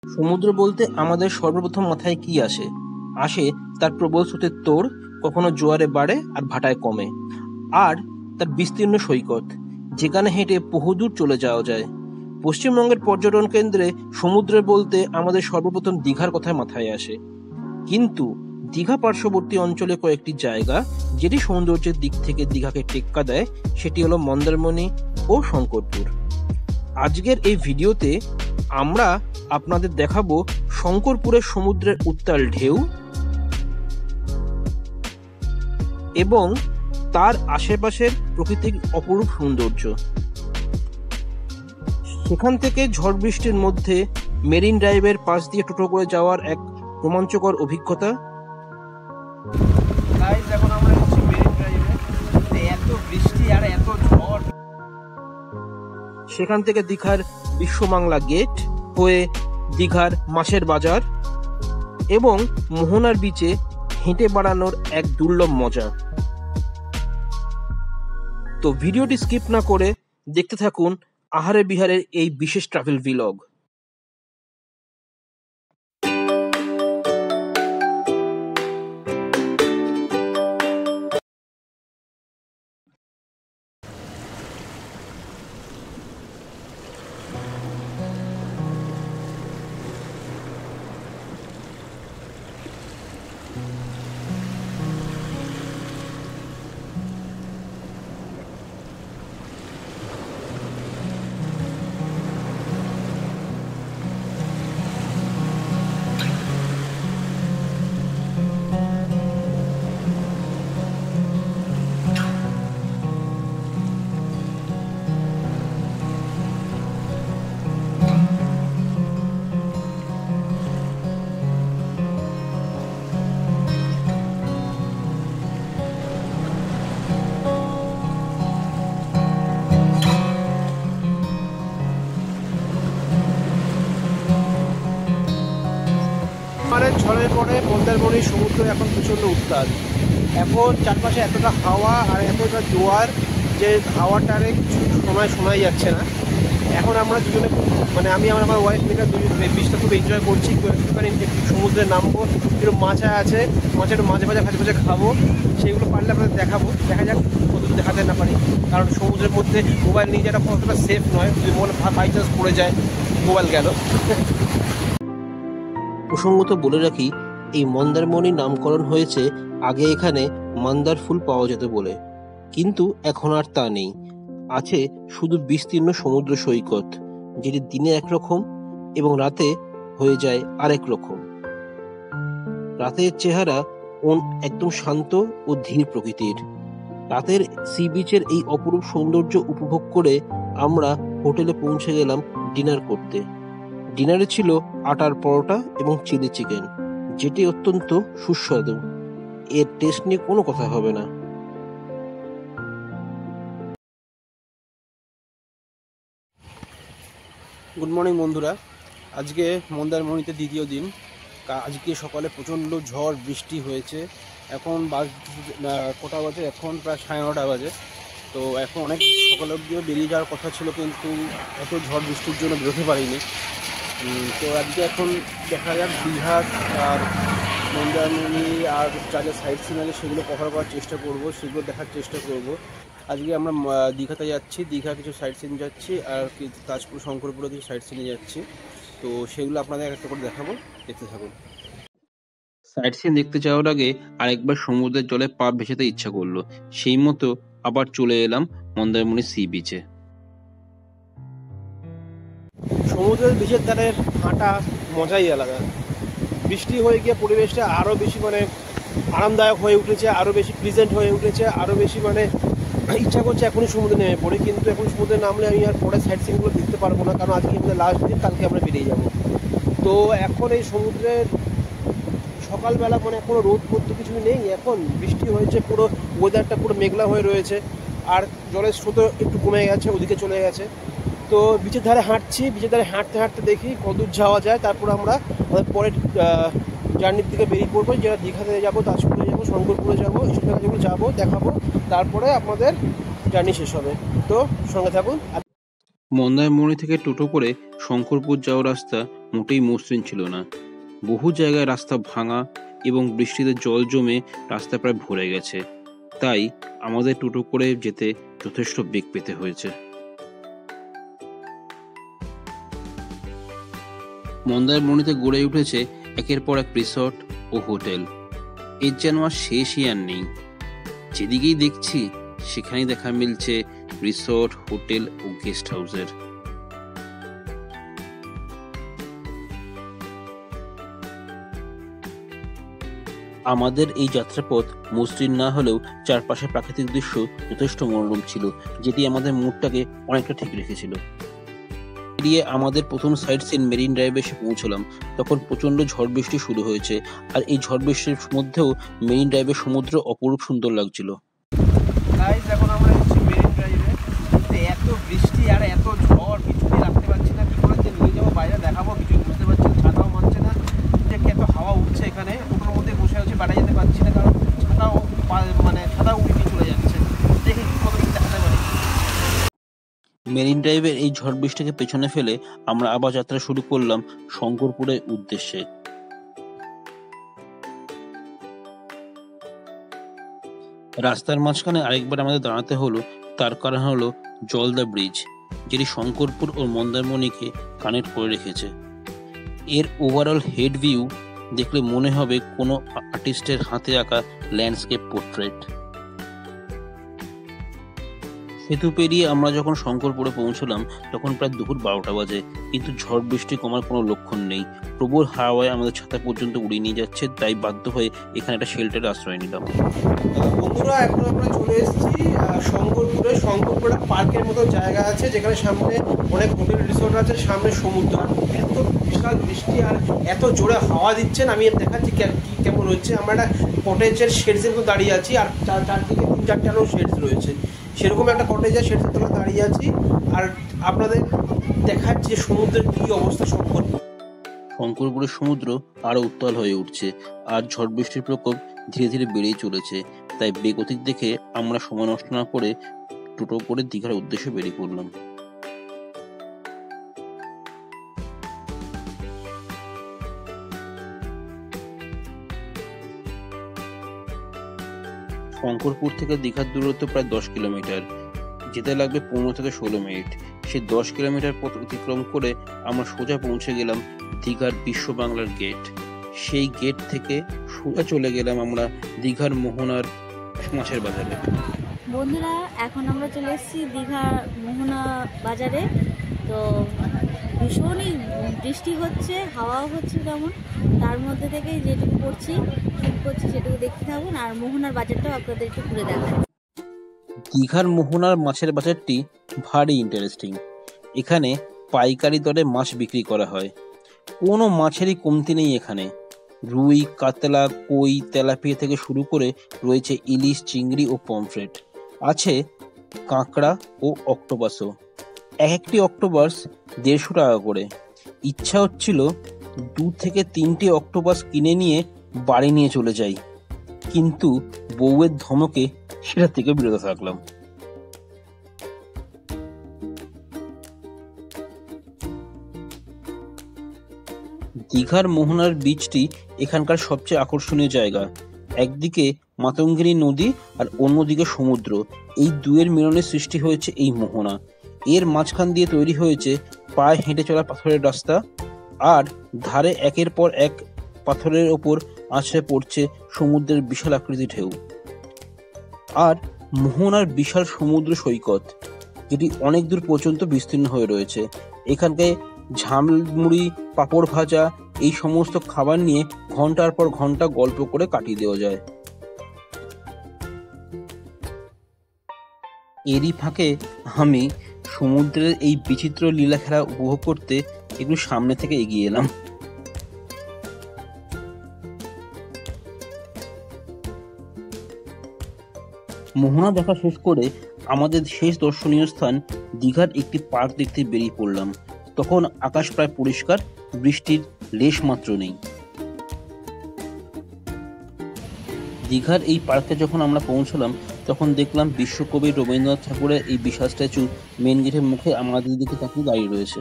সমুদ্র বলতে আমাদের সর্বপ্রথম মাথায় কি আসে? আসে তার প্রবল স্রোতের তোড়, কখনো জোয়ারে বাড়ে আর ভাটায় কমে, আর তার বিস্তীর্ণ সৈকত, যেখানে হেঁটে বহুদূর চলে যাওয়া যায়। পশ্চিমবঙ্গের পর্যটন কেন্দ্রে সমুদ্র বলতে আমাদের সর্বপ্রথম দীঘার কথা মাথায় আসে। কিন্তু দীঘা পার্শ্ববর্তী অঞ্চলে কয়েকটি জায়গা যেটি সৌন্দর্যের দিক থেকে দীঘাকে টেক্কা দেয়, সেটি হলো মন্দারমণি ও শঙ্করপুর। আজকের এই ভিডিওতে আমরা আপনাদের দেখাবো শঙ্করপুরের সমুদ্রের উত্তাল ঢেউ এবং তার আশেপাশের প্রকৃতির অপরূপ সৌন্দর্য। সেখান থেকে ঝড় বৃষ্টির মধ্যে মেরিন ড্রাইভের পাশ দিয়ে টোটো করে যাওয়ার এক রোমাঞ্চকর অভিজ্ঞতা। এখন আমরা হচ্ছে মেরিন ড্রাইভে, এত বৃষ্টি আর এত ঝড়। সেখান থেকে দীঘার বিশ্ববাংলা গেট হয়ে দীঘার মাছের বাজার এবং মোহনার বিচে হেঁটে বেড়ানোর এক দুর্লভ মজা। তো ভিডিওটি স্কিপ না করে দেখতে থাকুন আহারে বিহারের এই বিশেষ ট্রাভেল ভিলগ। ঝড়ের পরে মন্দারমণি সমুদ্র এখন প্রচণ্ড উত্তাল। এখন চারপাশে এতটা হাওয়া আর এতটা জোয়ার যে হাওয়াটারে কিছু সময় শোনাই যাচ্ছে না। এখন আমরা দুজনে আমি আমার ওয়াইফ মিলে বিচটা খুব এনজয় করছি। একটুখানি সমুদ্রে নামবো, একটু মাছ আছে, মাছের মাঝে মাঝে ভাজে খাবো, সেইগুলো পারলে আপনাদের দেখাবো। দেখা যাক কতদূর দেখাতে না পারি, কারণ সমুদ্রের মধ্যে মোবাইল নিয়ে যাওয়াটা কতটা সেফ নয়। যদি মনে বাই চান্স পড়ে যায়, মোবাইল গেল। প্রসঙ্গত বলে রাখি, এই মন্দারমণি নামকরণ হয়েছে আগে এখানে মন্দার ফুল পাওয়া যেত বলে, কিন্তু এখন আর তা নেই। আছে শুধু বিস্তীর্ণ সমুদ্র সৈকত, যেটি দিনে একরকম এবং রাতে হয়ে যায় আরেক রকম। রাতের চেহারা একদম শান্ত ও ধীর প্রকৃতির। রাতের সি বিচের এই অপরূপ সৌন্দর্য উপভোগ করে আমরা হোটেলে পৌঁছে গেলাম ডিনার করতে। ডিনারে ছিল আটার পরোটা এবং চিলি চিকেন, যেটি অত্যন্ত সুস্বাদু। এর টেস্ট নিয়ে কোনো কথা হবে না। গুড মর্নিং বন্ধুরা, আজকে মন্দারমণিতে দ্বিতীয় দিন। আজকে সকালে প্রচণ্ড ঝড় বৃষ্টি হয়েছে। এখন কটা বাজে? এখন প্রায় 9:30 বাজে। তো এখন অনেক সকাল অবধিও বেরিয়ে যাওয়ার কথা ছিল, কিন্তু এত ঝড় বৃষ্টির জন্য বেরোতে পারিনি। তো আজকে এখন দেখা যাক দীঘা আর মন্দারমণি আর যা যা সাইট সিন আছে সেগুলো কভার করার চেষ্টা করব, সেগুলো দেখার চেষ্টা করব। আজকে আমরা দীঘাতে যাচ্ছি, দীঘা কিছু সাইট সিন যাচ্ছি, আর তাজপুর শঙ্করপুরে কিছু সাইট সিনে যাচ্ছি। তো সেগুলো আপনাদের একটা করে দেখাবো, দেখতে থাকুন। সাইট সিন দেখতে যাওয়ার আগে আরেকবার সমুদ্রের জলে পা ভেসাতে ইচ্ছা করলো। সেই মতো আবার চলে এলাম মন্দারমণি সি বিচে। সমুদ্রের বিচের ধারে হাঁটা মজাই আলাদা। বৃষ্টি হয়ে গিয়ে পরিবেশটা আরও বেশি আরামদায়ক হয়ে উঠেছে, আরও বেশি প্লিজেন্ট হয়ে উঠেছে, আরও বেশি ইচ্ছা করছে এখনই সমুদ্রে নেমে পড়ে। কিন্তু এখন সমুদ্রে নামলে আমি আর পরে সাইট সিনগুলো দেখতে পারবো না, কারণ আজকে আমাদের লাস্ট দিন, কালকে আমরা বেরিয়ে যাব। তো এখন এই সমুদ্রের সকালবেলা কোনো রোদ পড়তে কিছুই নেই। এখন বৃষ্টি হয়েছে, পুরো ওয়েদারটা পুরো মেঘলা হয়ে রয়েছে, আর জলের স্রোতও একটু কমে গেছে, ওদিকে চলে গেছে। তো বিচের ধারে হাঁটছি, বিচের ধারে হাঁটতে হাঁটতে দেখি কতদূর যাওয়া যায়। তারপর আমরা আমাদের পরের জার্নির দিকে বেরিয়ে পড়বো, যেটা দীঘাতে যাবো, তাজপুরে যাবো, শঙ্করপুরে যাবো, এইসব জায়গাগুলো যাবো, দেখাবো। তারপরে আপনাদের জার্নি শেষ হবে। তো সঙ্গে থাকুন। মন্দারমণি থেকে টোটো করে শঙ্করপুর যাওয়ার রাস্তা মোটেই মসৃণ ছিল না। বহু জায়গায় রাস্তা ভাঙা এবং বৃষ্টিতে জল জমে রাস্তা প্রায় ভরে গেছে, তাই আমাদের টোটো করে যেতে যথেষ্ট বেগ পেতে হয়েছে। মন্দারমণিতে গড়ে উঠেছে একের পর এক রিসর্ট ও হোটেল। এর যেন আর শেষই আর নেই। যেদিকেই দেখছি সেখানেই দেখা মিলছে রিসর্ট, হোটেল ও গেস্ট হাউসের। আমাদের এই যাত্রাপথ মসৃণ না হলেও চারপাশে প্রাকৃতিক দৃশ্য যথেষ্ট মনোরম ছিল, যেটি আমাদের মুডটাকে অনেকটা ঠিক রেখেছিল। এড়িয়ে আমাদের প্রথম সাইট সিন মেরিন ড্রাইভে এসে পৌঁছলাম। তখন প্রচন্ড ঝড় বৃষ্টি শুরু হয়েছে, আর এই ঝড় বৃষ্টির মধ্যেও মেরিন ড্রাইভের সমুদ্র অপরূপ সুন্দর লাগছিল। গাইস, এখন আমরা হচ্ছে মেরিন ড্রাইভে। এত বৃষ্টি আর এত ঝড়, কিছুতেই রাখতে পারছি না। কি করে যে নিয়ে যাবো, বাইরে দেখাবো, কিছু বুঝতে পারছি না। ছাতাও মানছে না। দেখে এত হাওয়া উঠছে এখানে, ওটার মধ্যে বসে হচ্ছে বাইরে যেতে পারছি না, কারণ ছাতাও উড়ে নিয়ে চলে যাচ্ছে। দেখি কত কিছু দেখাতে পারি। মেরিন ড্রাইভের এই ঝড় বৃষ্টিকে পেছনে ফেলে আমরা আবার যাত্রা শুরু করলাম শঙ্করপুরের উদ্দেশ্যে। রাস্তার মাঝখানে আরেকবার আমাদের দাঁড়াতে হলো, তার কারণ হলো জলদা ব্রিজ, যেটি শঙ্করপুর ও মন্দারমণিকে কানেক্ট করে রেখেছে। এর ওভারঅল হেড ভিউ দেখলে মনে হবে কোনো আর্টিস্টের হাতে আঁকা ল্যান্ডস্কেপ পোর্ট্রেট। সেতু পেরিয়ে আমরা যখন শঙ্করপুরে পৌঁছলাম তখন প্রায় দুপুর 12টা বাজে, কিন্তু ঝড় বৃষ্টি কমার কোনো লক্ষণ নেই। প্রবল হাওয়ায় আমাদের ছাতা পর্যন্ত উড়িয়ে নিয়ে যাচ্ছে, তাই বাধ্য হয়ে এখানে একটা শেল্টারে আশ্রয় নিলাম। বন্ধুরা, এখন আমরা চলে এসেছি শঙ্করপুরে পার্কের মতো জায়গা আছে, যেখানে সামনে অনেক হোটেল রিসোর্ট আছে, সামনে সমুদ্র। এত বিশাল বৃষ্টি আর এত জোরে হাওয়া দিচ্ছেন, আমি দেখাচ্ছি কেমন হচ্ছে। আমরা একটা কটেজের শেডসের মতো দাঁড়িয়ে আছি, আর চারদিকে 3-4টা আরও শেডস রয়েছে। সেরকম একটা কটেজের শেডসের তলা দাঁড়িয়ে আছি, আর আপনাদের দেখাচ্ছি যে সমুদ্রের কী অবস্থা। শঙ্করপুরের সমুদ্র আরো উত্তাল হয়ে উঠছে, আর ঝড় বৃষ্টির প্রকোপ ধীরে ধীরে বেড়েই চলেছে। তাই বেগতিক দেখে আমরা সময় নষ্ট না করে টোটো করে দীঘার উদ্দেশ্যে বেরিয়ে পড়লাম। শঙ্করপুর থেকে দীঘার দূরত্ব প্রায় 10 কিলোমিটার, যেতে লাগবে 15 থেকে 16 মিনিট। সেই 10 কিলোমিটার পথ অতিক্রম করে আমরা সোজা পৌঁছে গেলাম দীঘার বিশ্ব বাংলার গেট। সেই গেট থেকে সোজা চলে গেলাম আমরা দীঘার মোহনার মাছের বাজারে। বন্ধুরা, এখন আমরা চলে এসেছি দীঘার মোহনা বাজারে। তো ভীষণই বৃষ্টি হচ্ছে, হাওয়াও হচ্ছে তেমন। তার মধ্যে থেকে যেটুকু করছি সেটুকু দেখতে থাকুন, আর মোহনার বাজারটাও আপনাদের একটু ঘুরে দেখাবো। দীঘার মোহনার মাছের বাজারটি ভারী ইন্টারেস্টিং। এখানে পাইকারি দরে মাছ বিক্রি করা হয়, কোনো মাছেরই কমতি নেই এখানে। রুই, কাতলা, কই, তেলাপিয়া থেকে শুরু করে রয়েছে ইলিশ, চিংড়ি ও পমফ্রেট। আছে কাঁকড়া ও অক্টোপাসও। একটি অক্টোপাস 150 টাকা করে। ইচ্ছা হচ্ছিল 2 থেকে 3টে অক্টোপাস কিনে নিয়ে বাড়ি নিয়ে চলে যাই, কিন্তু বউয়ের ধমকে সেটা থেকে বিরত থাকলাম। দীঘার মোহনার বীচটি এখানকার সবচেয়ে আকর্ষণীয় জায়গা। একদিকে মাতঙ্গিনী নদী আর অন্যদিকে সমুদ্র, এই দুয়ের মিলনে সৃষ্টি হয়েছে এই মোহনা। এর মাঝখান দিয়ে তৈরি হয়েছে পায়ে হেঁটে চলা পাথরের রাস্তা, আর ধারে একের পর এক পাথরের ওপর আছড়ে পড়ছে সমুদ্রের বিশাল আকৃতির ঢেউ। আর মোহনার বিশাল সমুদ্র সৈকত, যেটি অনেক দূর পর্যন্ত বিস্তীর্ণ হয়ে রয়েছে। এখানকার ঝালমুড়ি, পাঁপড় ভাজা, এই সমস্ত খাবার নিয়ে ঘন্টার পর ঘন্টা গল্প করে কাটিয়ে দেওয়া যায়। এরই ফাঁকে আমি সমুদ্রের এই বিচিত্র লীলা খেলা উপভোগ করতে একটু সামনে থেকে এগিয়ে এলাম। মোহনা দেখা শেষ করে আমাদের শেষ দর্শনীয় স্থান দীঘার একটি পার্ক দেখতে বেরিয়ে পড়লাম। তখন আকাশ প্রায় পরিষ্কার, বৃষ্টির লেশ মাত্র নেই। দীঘার এই পার্কে যখন আমরা পৌঁছলাম তখন দেখলাম বিশ্বকবি রবীন্দ্রনাথ ঠাকুরের এই বিশাল স্ট্যাচু মেন গেটের মুখে আমাদের দিকে তাকিয়ে দাঁড়িয়ে রয়েছে।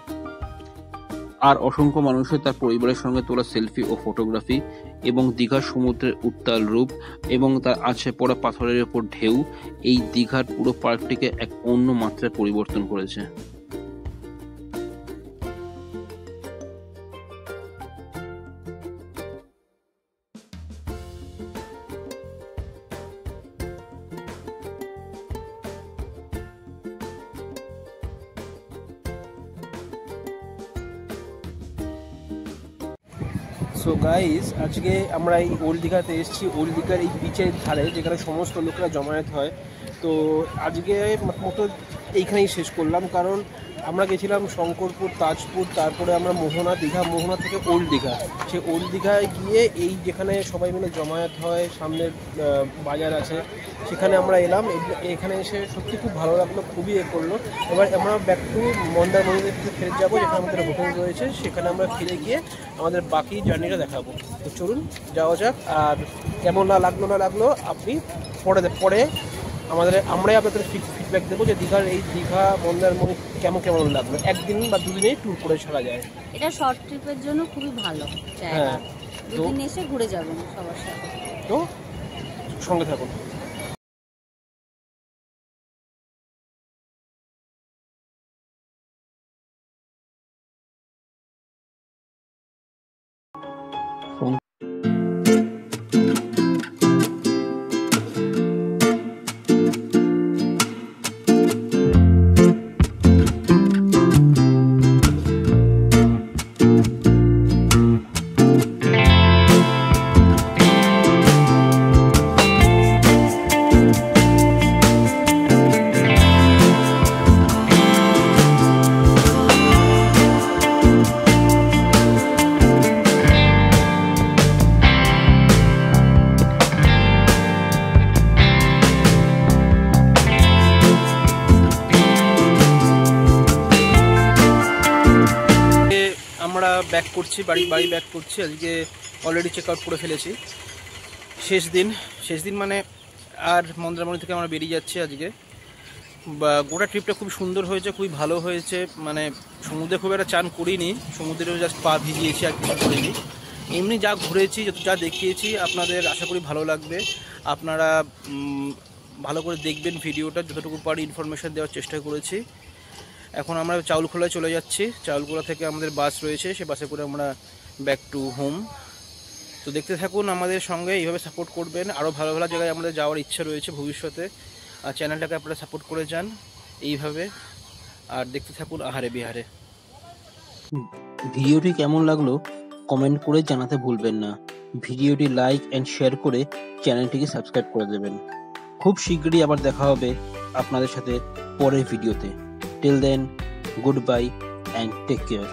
আর অসংখ্য মানুষের তার পরিবারের সঙ্গে তোলা সেলফি ও ফটোগ্রাফি এবং দীঘার সমুদ্রের উত্তাল রূপ এবং তার আছড়ে পড়া পাথরের ওপর ঢেউ এই দীঘার পুরো পার্কটিকে এক অন্য মাত্রায় পরিবর্তন করেছে। সো গাইস, আজকে আমরা এই ওল্ড দীঘাতে এসেছি, ওল্ড দীঘার এই বিচের ধারে যেখানে সমস্ত লোকেরা জমায়েত হয়। তো আজকে মতো এইখানেই শেষ করলাম, কারণ আমরা গেছিলাম শঙ্করপুর, তাজপুর, তারপরে আমরা মোহনা, দীঘা, মোহনা থেকে ওল্ড দীঘা। সেই ওল্ড দীঘায় গিয়ে এই যেখানে সবাই মিলে জমায়েত হয়, সামনের বাজার আছে, সেখানে আমরা এলাম। এখানে এসে সত্যি খুব ভালো লাগলো, খুবই করলো। এবার আমরা ব্যাক টু মন্দারমণিতে ফিরে যাবো, যেখানে আমাদের হোটেল রয়েছে, সেখানে আমরা ফিরে গিয়ে আমাদের বাকি জার্নিটা দেখাবো। তো চলুন যাওয়া যাক। আর কেমন লাগলো আপনি পরে আমরাই আপনাদের ফিডব্যাক দেবো যে দীঘা মন্দারমণি কেমন লাগলো। একদিন বা দুদিনেই ট্যুর করে ছাড়া যায়। এটা শর্ট ট্রিপের জন্য খুবই ভালো জায়গা। হ্যাঁ, দুদিন এসে ঘুরে যাবেন সবার সাথে। তো সঙ্গে থাকুন। আমরা ব্যাক করছি, বাড়ি ব্যাক করছি। আজকে অলরেডি চেক আউট করে ফেলেছি। শেষ দিন মানে আর মন্দারমণি থেকে আমরা বেরিয়ে যাচ্ছি আজকে। গোটা ট্রিপটা খুব সুন্দর হয়েছে, খুবই ভালো হয়েছে। মানে সমুদ্রে খুব একটা চান করিনি, সমুদ্রেও জাস্ট পা ভিজিয়েছি, আর কিছু করিনি। এমনি যা ঘুরেছি, যা দেখিয়েছি, আপনাদের আশা করি ভালো লাগবে। আপনারা ভালো করে দেখবেন ভিডিওটা, যতটুকু পারি ইনফরমেশান দেওয়ার চেষ্টা করেছি। এখন আমরা চাউলখোলায় চলে যাচ্ছি। চাউলখোলা থেকে আমাদের বাস রয়েছে, সে বাসে করে আমরা ব্যাক টু হোম। তো দেখতে থাকুন আমাদের সঙ্গে, এইভাবে সাপোর্ট করবেন। আরও ভালো ভালো জায়গায় আমাদের যাওয়ার ইচ্ছা রয়েছে ভবিষ্যতে। আর চ্যানেলটাকে আপনারা সাপোর্ট করে যান এইভাবে, আর দেখতে থাকুন আহারে বিহারে। ভিডিওটি কেমন লাগলো কমেন্ট করে জানাতে ভুলবেন না। ভিডিওটি লাইক অ্যান্ড শেয়ার করে চ্যানেলটিকে সাবস্ক্রাইব করে দেবেন। খুব শীঘ্রই আবার দেখা হবে আপনাদের সাথে পরের ভিডিওতে। Till then, good bye and take care.